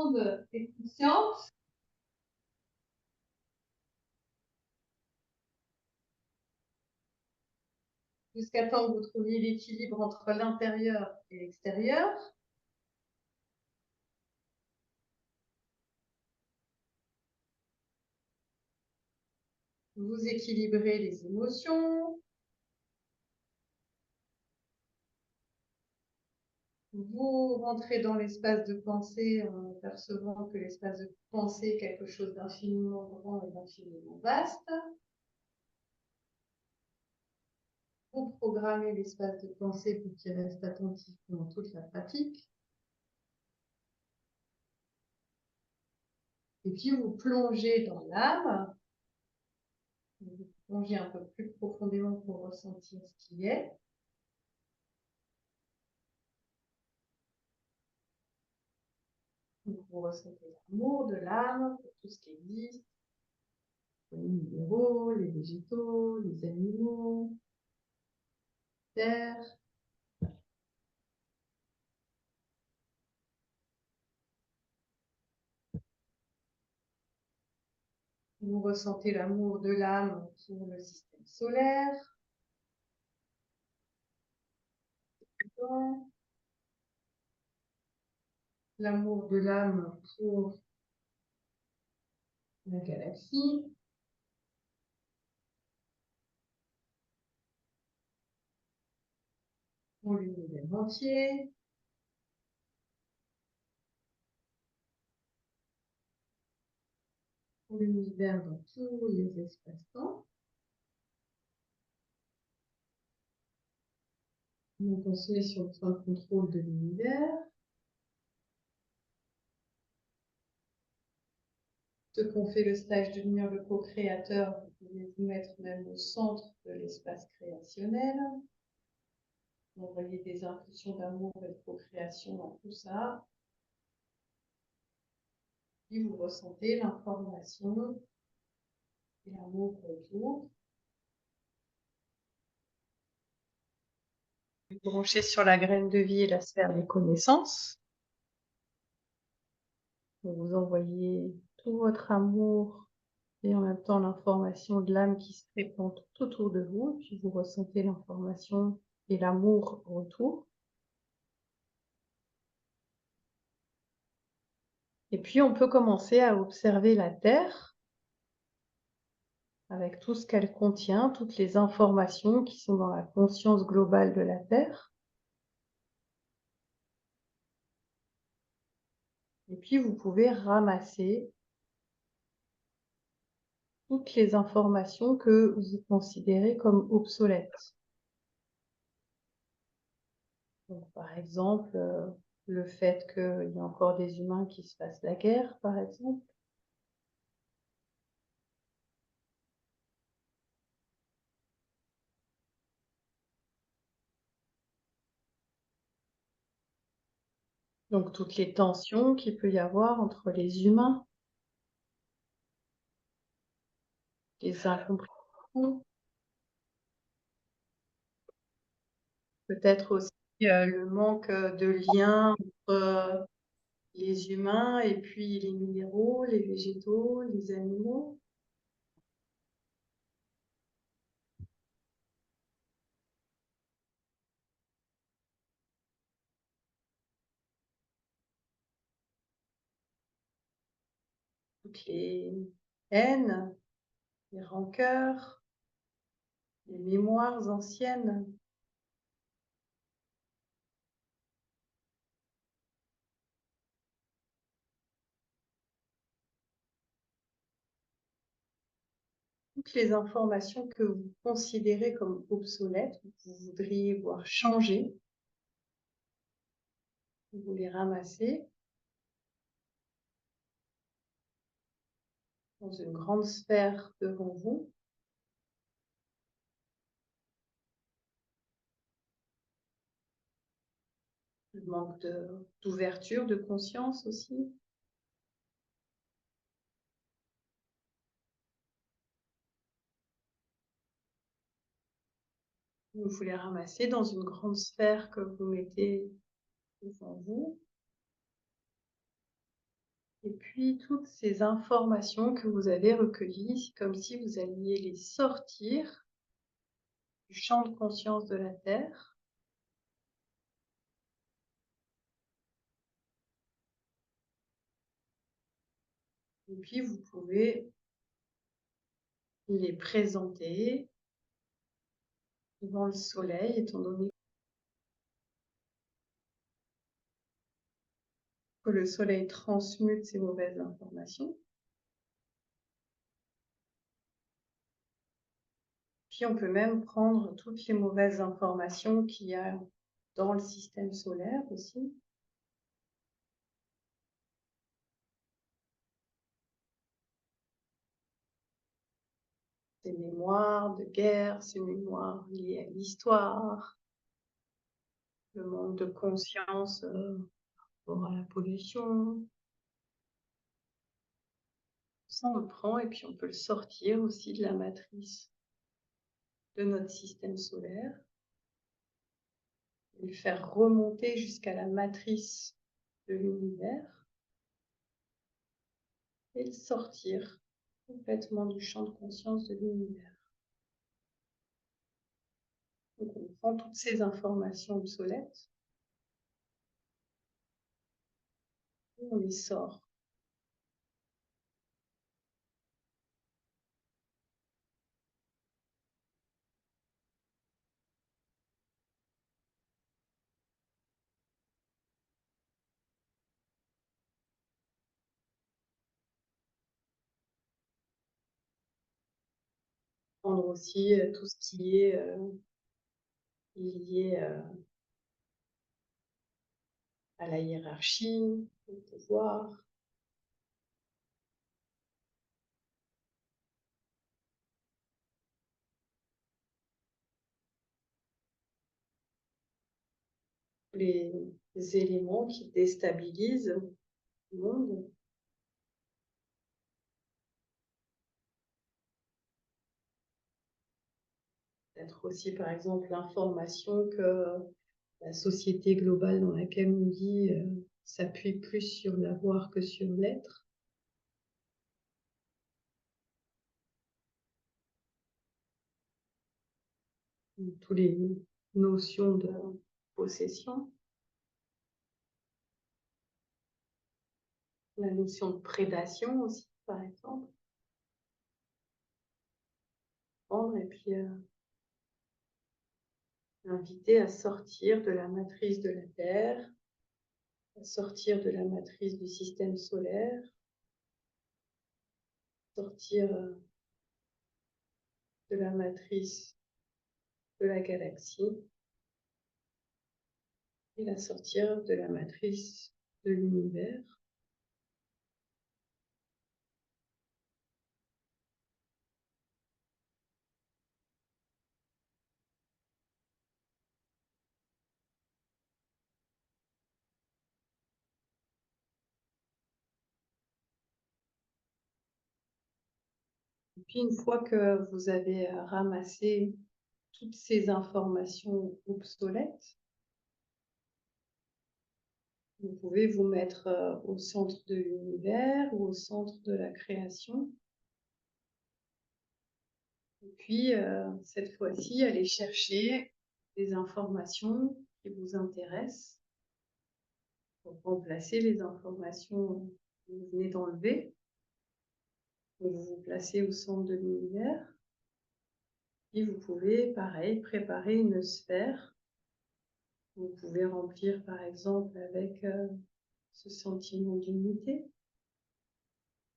sonde est consciente. Jusqu'à temps que vous trouviez l'équilibre entre l'intérieur et l'extérieur. Vous équilibrez les émotions. Vous rentrez dans l'espace de pensée en percevant que l'espace de pensée est quelque chose d'infiniment grand et d'infiniment vaste. Vous programmez l'espace de pensée pour qu'il reste attentif pendant toute la pratique. Et puis vous plongez dans l'âme. Vous plongez un peu plus profondément pour ressentir ce qui est. Donc vous ressentez l'amour de l'âme pour tout ce qui existe. Les minéraux, les végétaux, les animaux, terre. Vous ressentez l'amour de l'âme pour le système solaire. L'amour de l'âme pour la galaxie. Pour l'univers entier. Pour l'univers dans tous les espaces-temps. Donc on se met sur le point de contrôle de l'univers. Ceux qui ont fait le stage de devenir le co-créateur, vous pouvez vous mettre même au centre de l'espace créationnel. Envoyer des impulsions d'amour et de co-création dans tout ça. Puis vous ressentez l'information et l'amour autour. Vous branchez sur la graine de vie et la sphère des connaissances. Vous envoyez tout votre amour et en même temps l'information de l'âme qui se répand tout autour de vous. Puis vous ressentez l'information et l'amour autour. Et puis on peut commencer à observer la Terre avec tout ce qu'elle contient, toutes les informations qui sont dans la conscience globale de la Terre. Et puis, vous pouvez ramasser toutes les informations que vous considérez comme obsolètes. Donc, par exemple, le fait qu'il y a encore des humains qui se fassent la guerre, par exemple. Donc, toutes les tensions qu'il peut y avoir entre les humains, les incompréhensions, peut-être aussi le manque de lien entre les humains et puis les minéraux, les végétaux, les animaux. Toutes les haines, les rancœurs, les mémoires anciennes. Toutes les informations que vous considérez comme obsolètes, que vous voudriez voir changer, vous les ramassez dans une grande sphère devant vous. Le manque d'ouverture, de conscience aussi. Vous les ramassez dans une grande sphère que vous mettez devant vous. Et puis toutes ces informations que vous avez recueillies, c'est comme si vous alliez les sortir du champ de conscience de la Terre. Et puis vous pouvez les présenter devant le soleil, étant donné que le soleil transmute ces mauvaises informations. Puis on peut même prendre toutes les mauvaises informations qu'il y a dans le système solaire aussi. Ces mémoires de guerre, ces mémoires liées à l'histoire, le manque de conscience par rapport à la pollution. Ça, on le prend et puis on peut le sortir aussi de la matrice de notre système solaire et le faire remonter jusqu'à la matrice de l'univers et le sortir complètement du champ de conscience de l'univers. Donc on prend toutes ces informations obsolètes et on les sort. Prendre aussi tout ce qui est lié à la hiérarchie, au pouvoir, les éléments qui déstabilisent le monde. Peut-être aussi, par exemple, l'information que la société globale dans laquelle on vit s'appuie plus sur l'avoir que sur l'être. Toutes les notions de possession, la notion de prédation aussi, par exemple. Prendre et puis inviter à sortir de la matrice de la Terre, à sortir de la matrice du système solaire, sortir de la matrice de la galaxie et la sortir de la matrice de l'univers. Et puis une fois que vous avez ramassé toutes ces informations obsolètes, vous pouvez vous mettre au centre de l'univers ou au centre de la création. Et puis, cette fois-ci, aller chercher des informations qui vous intéressent pour remplacer les informations que vous venez d'enlever. Vous vous placez au centre de l'univers. Et vous pouvez, pareil, préparer une sphère. Vous pouvez remplir, par exemple, avec ce sentiment d'unité.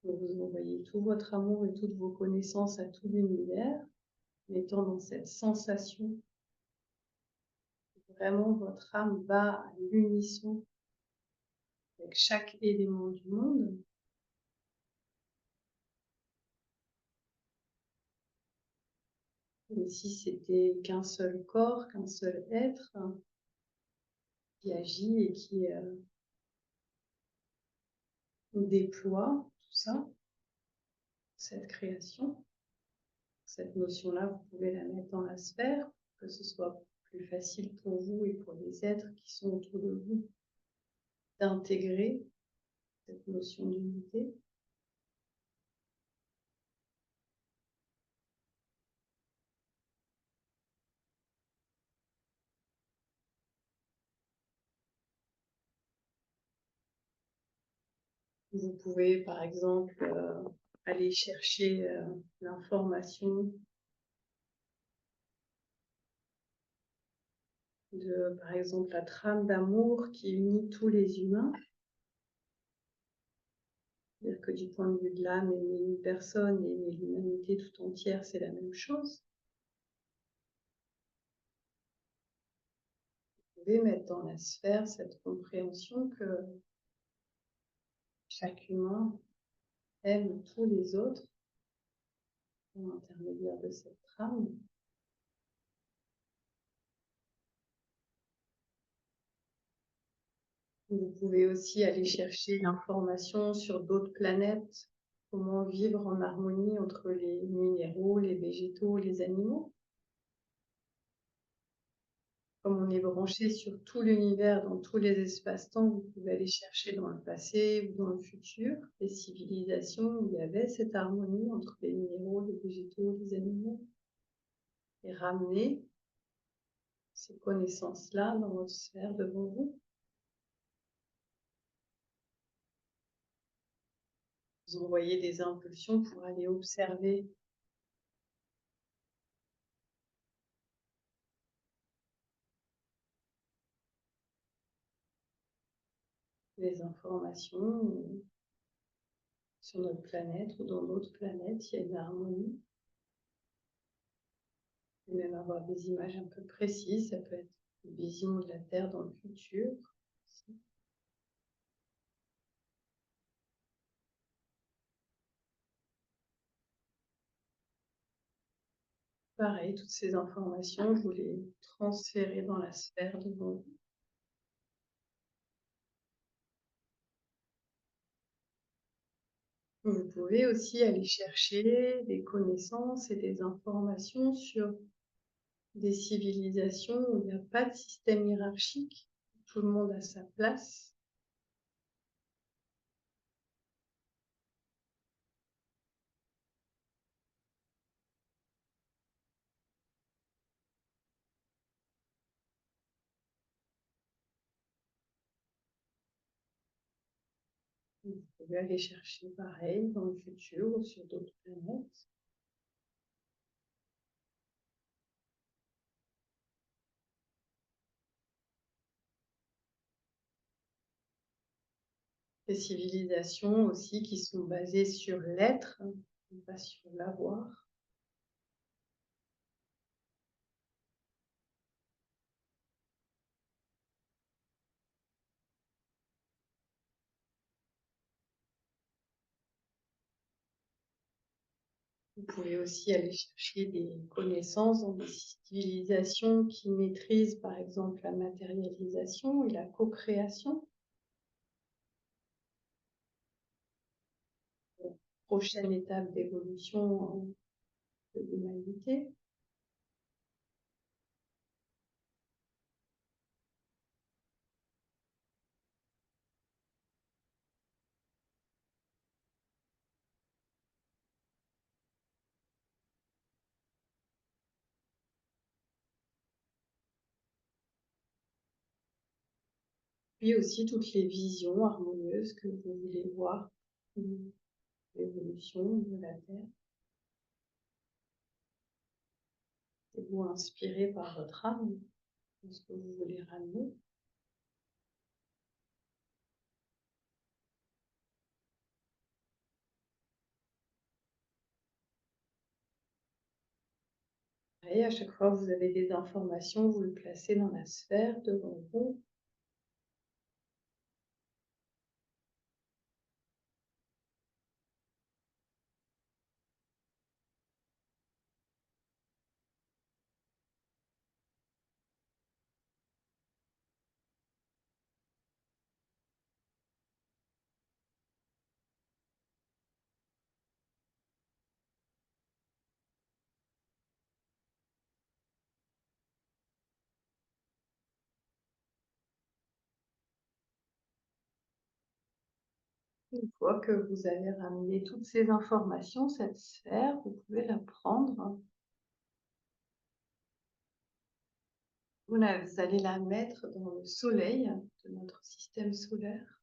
Vous envoyez tout votre amour et toutes vos connaissances à tout l'univers, mettant dans cette sensation que vraiment votre âme va à l'unisson avec chaque élément du monde. Comme si c'était qu'un seul corps, qu'un seul être qui agit et qui déploie tout ça, cette création. Cette notion-là, vous pouvez la mettre dans la sphère, que ce soit plus facile pour vous et pour les êtres qui sont autour de vous d'intégrer cette notion d'unité. Vous pouvez, par exemple, aller chercher l'information de, par exemple, la trame d'amour qui unit tous les humains. C'est-à-dire que du point de vue de l'âme, aimer une personne et aimer l'humanité tout entière, c'est la même chose. Vous pouvez mettre dans la sphère cette compréhension que chaque humain aime tous les autres par l'intermédiaire de cette trame. Vous pouvez aussi aller chercher l'information sur d'autres planètes, comment vivre en harmonie entre les minéraux, les végétaux, les animaux. Comme on est branché sur tout l'univers, dans tous les espaces-temps, vous pouvez aller chercher dans le passé ou dans le futur des civilisations où il y avait cette harmonie entre les minéraux, les végétaux, les animaux, et ramener ces connaissances-là dans votre sphère devant vous. Vous envoyez des impulsions pour aller observer les informations sur notre planète ou dans d'autres planètes, il y a une harmonie. Et même avoir des images un peu précises, ça peut être une vision de la Terre dans le futur. Pareil, toutes ces informations, vous les transférez dans la sphère devant vous. Vous pouvez aussi aller chercher des connaissances et des informations sur des civilisations où il n'y a pas de système hiérarchique, tout le monde a sa place. Vous pouvez aller chercher pareil dans le futur ou sur d'autres planètes. Des civilisations aussi qui sont basées sur l'être, pas sur l'avoir. Vous pouvez aussi aller chercher des connaissances dans des civilisations qui maîtrisent par exemple la matérialisation et la co-création. Prochaine étape d'évolution de l'humanité. Puis aussi toutes les visions harmonieuses que vous voulez voir de l'évolution de la Terre. Et vous inspirer par votre âme de ce que vous voulez ramener. Et à chaque fois que vous avez des informations, vous le placez dans la sphère devant vous. Une fois que vous avez ramené toutes ces informations, cette sphère, vous pouvez la prendre. Vous allez la mettre dans le soleil de notre système solaire,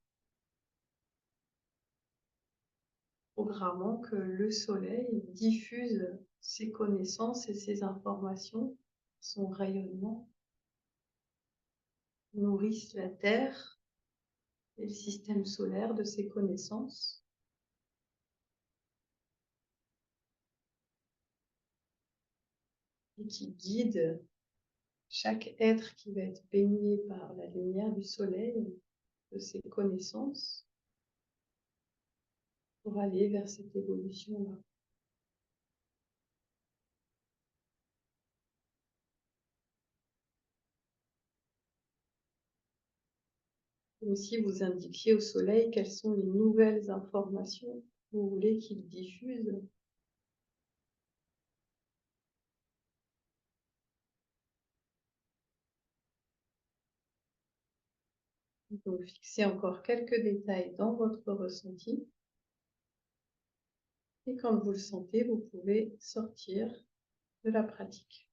programmant que le soleil diffuse ses connaissances et ses informations, son rayonnement, nourrisse la Terre et le système solaire de ses connaissances, et qui guide chaque être qui va être baigné par la lumière du soleil, de ses connaissances, pour aller vers cette évolution-là. Comme si vous indiquiez au soleil quelles sont les nouvelles informations que vous voulez qu'il diffuse. Donc, fixez encore quelques détails dans votre ressenti. Et quand vous le sentez, vous pouvez sortir de la pratique.